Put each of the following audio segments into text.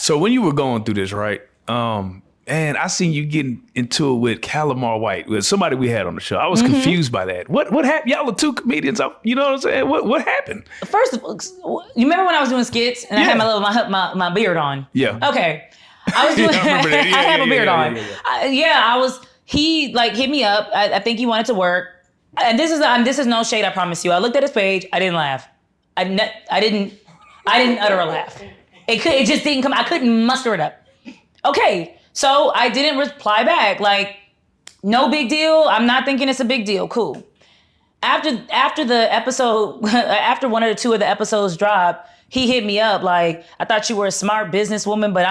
So when you were going through this, right? And I seen you getting into it with Calamar White, with somebody we had on the show. I was confused by that. What happened? Y'all are two comedians. You know what I'm saying? What happened? First, you remember when I was doing skits and I had my beard on? Yeah. Okay. I was doing. I remember that. I have a beard on. Yeah. I was. He like hit me up. I think he wanted to work. And this is no shade. I promise you. I looked at his page. I didn't laugh. I didn't utter a laugh. It just didn't come. I couldn't muster it up. Okay. So I didn't reply back. Like, no big deal. I'm not thinking it's a big deal. Cool. After the episode, after one or two of the episodes dropped, he hit me up like, I thought you were a smart businesswoman, but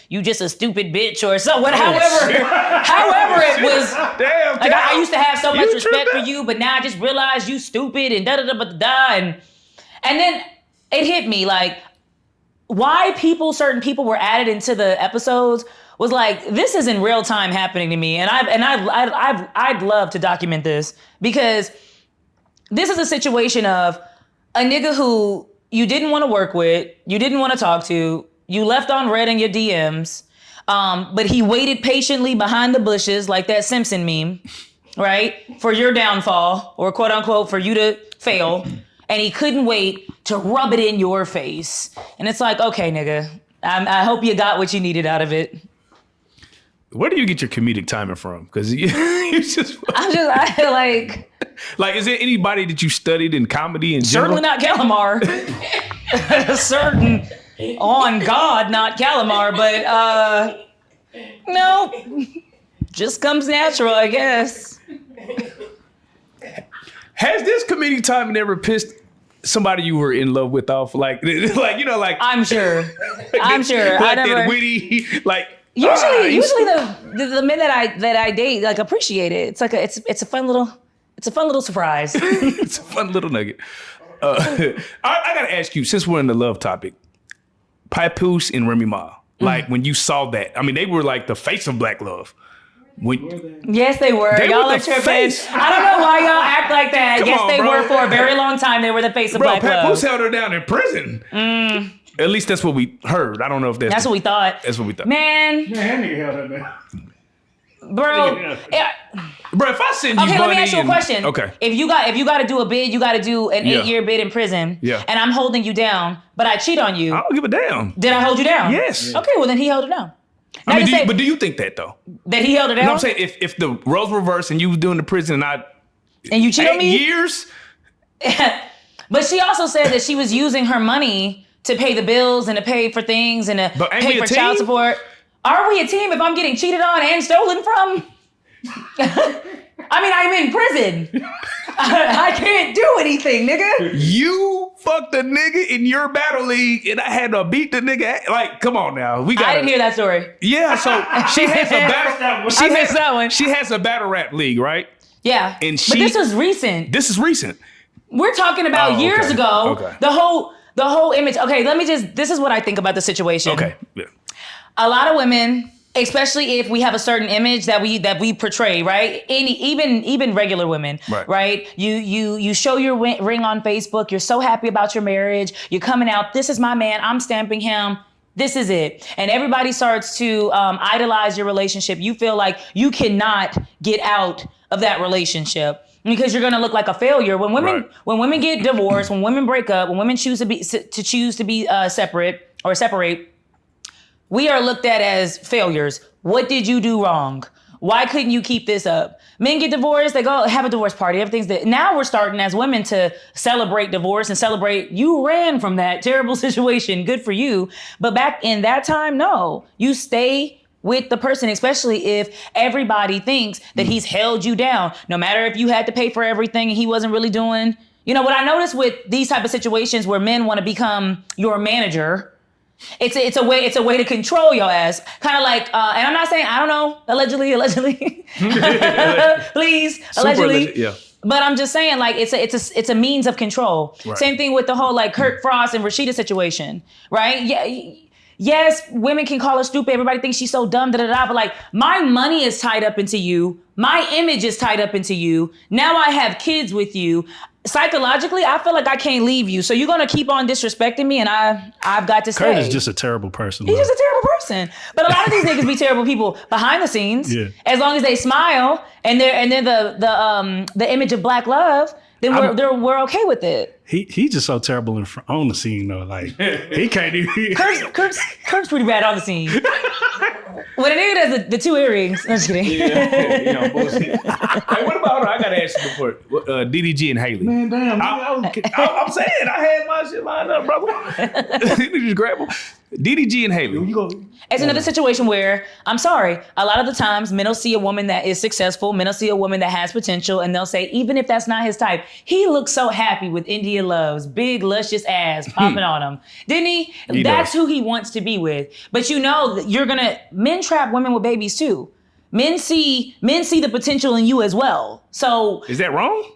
you just a stupid bitch or so. However it was. Damn. Like I used to have so much respect for you, but now I just realized you stupid and da-da-da-da-da. And then it hit me like, why certain people were added into the episodes was like, this is in real time happening to me. And I'd love to document this because this is a situation of a nigga who you didn't want to work with, you didn't want to talk to, you left on red in your DMs, but he waited patiently behind the bushes like that Simpson meme, right? For your downfall or quote unquote, for you to fail. And he couldn't wait to rub it in your face. And it's like, okay, nigga, I hope you got what you needed out of it. Where do you get your comedic timing from? Because you just... I like, is there anybody that you studied in comedy in general? Certainly not Calimar. Certain on God, not Calimar, but no, just comes natural, I guess. Has this comedic timing ever pissed somebody you were in love with off? Like I'm sure. Like that witty, like. Usually the men that I date like appreciate it. It's like it's a fun little surprise. It's a fun little nugget. I gotta ask you, since we're in the love topic, Papoose and Remy Ma. Like when you saw that, I mean, they were like the face of Black love. Yes, they were. Y'all are tripping. Face. I don't know why y'all act like that. Come yes, on, they bro. were for a very long time. They were the face of Black love. Papoose held her down in prison. At least that's what we heard. I don't know if that's what we thought. That's what we thought. Man, that nigga held her down. Bro, bro, if I send you okay, money, let me ask you a question. Okay, if you got to do a bid, you got to do an 8-year bid in prison. Yeah, and I'm holding you down, but I cheat on you. I don't give a damn. Did I hold you down? Yes. Okay, well then he held it down. I mean, but do you think that though? That he held it down? You know what I'm saying? If the roles reversed and you was doing the prison and you cheat on me 8 years. But she also said that she was using her money to pay the bills and to pay for things and to pay for child support. Are we a team if I'm getting cheated on and stolen from? I mean, I'm in prison. I can't do anything, nigga. You fucked a nigga in your battle league and I had to beat the nigga. Like, come on now. I didn't hear that story. Yeah, so she has a battle. I missed that one. She has a battle rap league, right? Yeah. And but this was recent. This is recent. We're talking about years ago. Okay. The whole image. Okay, this is what I think about the situation. Okay. Yeah. A lot of women, especially if we have a certain image that we portray, right? Even regular women, right? You show your ring on Facebook. You're so happy about your marriage. You're coming out. This is my man. I'm stamping him. This is it. And everybody starts to idolize your relationship. You feel like you cannot get out of that relationship because you're gonna look like a failure. When women get divorced, when women break up, when women choose to be separate, we are looked at as failures. What did you do wrong? Why couldn't you keep this up? Men get divorced, they go have a divorce party. Everything's that. Now we're starting as women to celebrate divorce and celebrate you ran from that terrible situation. Good for you. But back in that time, no. You stay with the person, especially if everybody thinks that he's held you down. No matter if you had to pay for everything and he wasn't really doing. You know, what I noticed with these type of situations where men want to become your manager, it's a way to control your ass. Kind of like, and I'm not saying, I don't know, allegedly, please, allegedly. Yeah. But I'm just saying, like, it's a means of control. Right. Same thing with the whole like Kirk Frost and Rashida situation, right? Yeah. Yes, women can call her stupid. Everybody thinks she's so dumb, but like, my money is tied up into you. My image is tied up into you. Now I have kids with you. psychologically, I feel like I can't leave you. So you're gonna keep on disrespecting me, and I've got to stay. Kurt is just a terrible person. He's just a terrible person. But a lot of these niggas be terrible people behind the scenes. Yeah. As long as they smile and they're the image of black love, then we're okay with it. He's just so terrible on the scene though. Like he can't even. Kurt's pretty bad on the scene. When a nigga does the two earrings, I'm just kidding. Yeah, bullshit. Hey, what about her? I gotta ask you before DDG and Haley. Man, damn. I'm saying I had my shit lined up, brother. You just grab them. DDG and Haley. You go. It's another situation where, I'm sorry, a lot of the times men will see a woman that is successful, men will see a woman that has potential, and they'll say, even if that's not his type, he looks so happy with India Love's big, luscious ass popping on him. Didn't he? That's who he wants to be with. But you know, men trap women with babies too. Men see the potential in you as well. So is that wrong?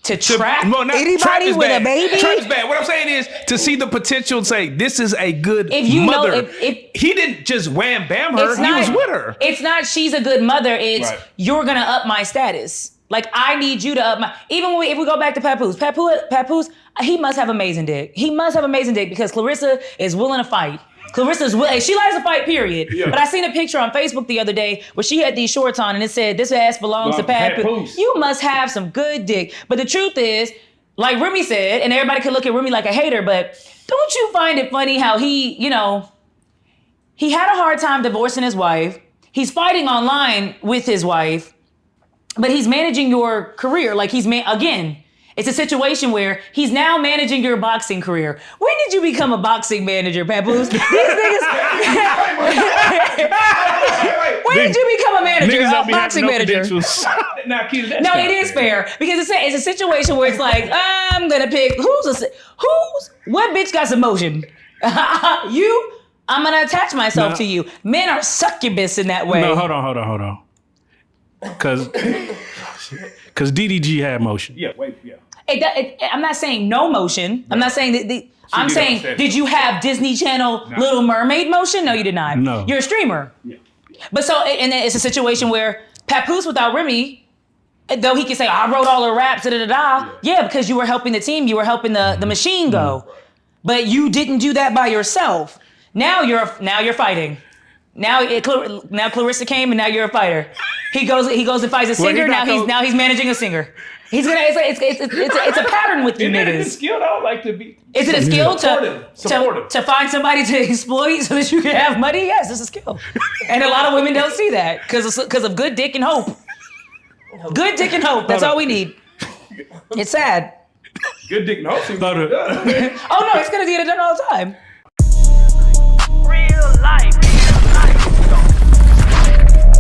To trap anybody with a baby? Trap is bad. What I'm saying is to see the potential and say, this is a good mother. He didn't just wham bam her, he was with her. It's not she's a good mother, it's you're gonna up my status. Like I need you to up my, even if we go back to Papoose, he must have amazing dick. He must have amazing dick because Clarissa is willing to fight. Clarissa's she likes to fight, period. Yeah. But I seen a picture on Facebook the other day where she had these shorts on and it said, this ass belongs to Papoose. You must have some good dick. But the truth is, like Remy said, and everybody could look at Remy like a hater, but don't you find it funny how he had a hard time divorcing his wife. He's fighting online with his wife, but he's managing your career. Like again, it's a situation where he's now managing your boxing career. When did you become a boxing manager, Papoose? These niggas. When did you become a manager, a boxing manager? No, it is fair because it's a situation where it's like I'm gonna pick what bitch got some motion? You. I'm gonna attach myself to you. Men are succubus in that way. No, hold on. Because DDG had motion. Yeah, wait, yeah. I'm not saying no motion. No. I'm not saying that. I'm saying, did you have Disney Channel Little Mermaid motion? No, you did not. No. You're a streamer. Yeah. But and it's a situation where Papoose without Remy, though he can say, I wrote all the raps, Yeah, because you were helping the team. You were helping the machine go. Right. But you didn't do that by yourself. Now you're fighting. Now Clarissa came and now you're a fighter. He goes and fights a singer. Now he's managing a singer. He's gonna. It's a pattern with you niggas. Is it a skill though? Like to be. Is it a skill to find somebody to exploit so that you can have money? Yes, it's a skill. And a lot of women don't see that because of good dick and hope. Good dick and hope. That's all we need. It's sad. Good dick and hope. Oh no, it's gonna get it done all the time. Real life.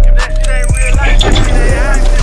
If that shit ain't real life,